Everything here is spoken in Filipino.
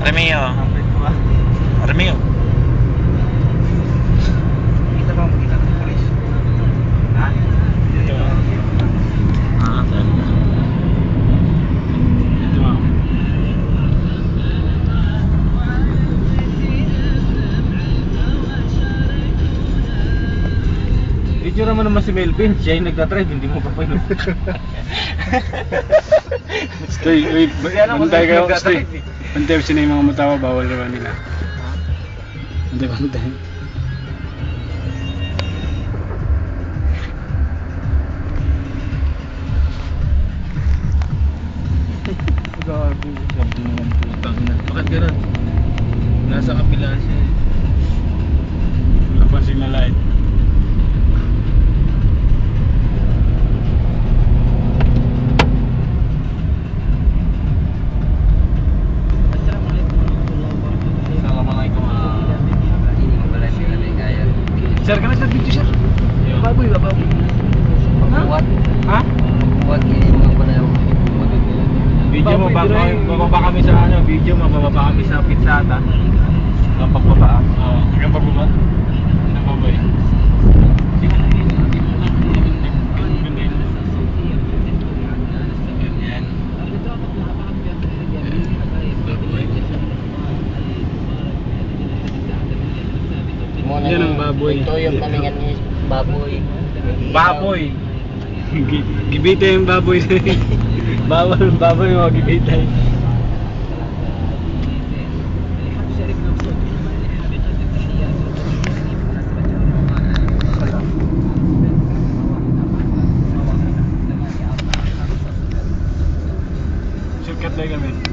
Romeo. Kapit ko ba? Romeo. Kita ba makita ng polis? Ha? Ito. Ah, talaga. Ito ma'am. Itsura mo naman si Melvin, siya yung nagtatrive, hindi mo pa pa yun. Stay, wait. Kaya lang Bantay kayo, nagtatrive stay. eh. Bantay sila yung mga matawa, bawal naman nila. Bantay, bantay. Gago, sabi naman putang ina. Bakit ganun? Nasa kapila siya eh. Wala pa sila light. Assalamualaikum Sir, ka na sa video sir? Baboy ba? Baboy? Pagbuhat. Ha? Pagbuhat ini mga panayaw. Video mo ba? Baboy, diray. Bababa kami sa ano? Video mo, bababa kami sa pizzata. Ang pagbaba. Oo, hanggang pagbaba. Hanggang babay. Yan ang baboy. Ito yung paningan ni baboy. Baboy. Gibita yung baboy. Bawal, baboy mga gibitay. Shortcut lang kami.